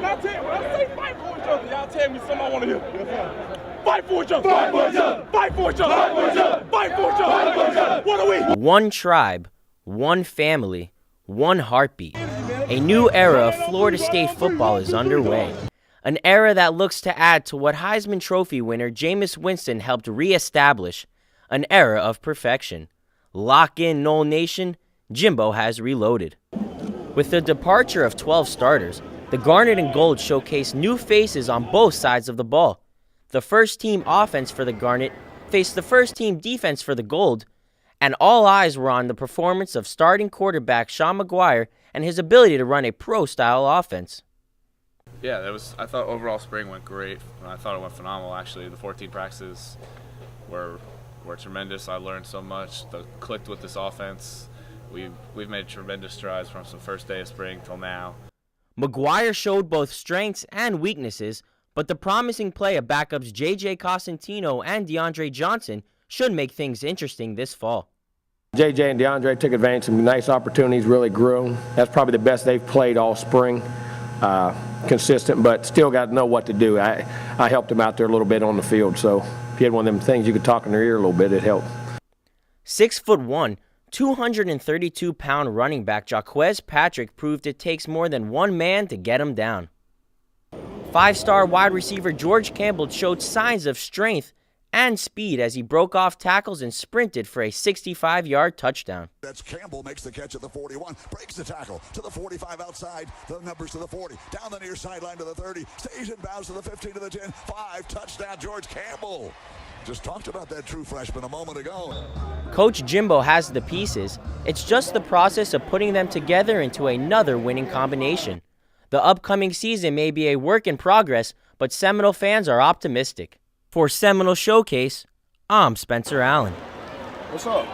when I say fight for each other, y'all tell me something I want to hear. Fight for each other. Fight for each other. Fight for each other. Fight for each other. Fight for each other. Fight for each other. What are we? One tribe, one family, one heartbeat. A new era of Florida State football is underway. An era that looks to add to what Heisman Trophy winner Jameis Winston helped reestablish. An era of perfection. Lock in, Nole Nation. Jimbo has reloaded. With the departure of 12 starters, the Garnet and Gold showcased new faces on both sides of the ball. The first-team offense for the Garnet faced the first-team defense for the Gold, and all eyes were on the performance of starting quarterback Sean McGuire and his ability to run a pro-style offense. Yeah, I thought overall spring went great. I thought it went phenomenal, actually. The 14 practices were tremendous. I learned so much. Clicked with this offense. We've made tremendous strides from the first day of spring till now. McGuire showed both strengths and weaknesses, but the promising play of backups J.J. Cosentino and DeAndre Johnson should make things interesting this fall. J.J. and DeAndre took advantage of some nice opportunities, really grew. That's probably the best they've played all spring. Consistent, but still got to know what to do. I helped them out there a little bit on the field, so if you had one of them things you could talk in their ear a little bit, it helped. 6'1", 232-pound running back Jaquez Patrick proved it takes more than one man to get him down. Five-star wide receiver George Campbell showed signs of strength and speed as he broke off tackles and sprinted for a 65-yard touchdown. That's Campbell makes the catch at the 41, breaks the tackle to the 45 outside, the numbers to the 40, down the near sideline to the 30, stays in bounds to the 15 to the 10, 5, touchdown George Campbell. Just talked about that true freshman a moment ago. Coach Jimbo has the pieces. It's just the process of putting them together into another winning combination. The upcoming season may be a work in progress, but Seminole fans are optimistic. For Seminole Showcase, I'm Spencer Allen. What's up?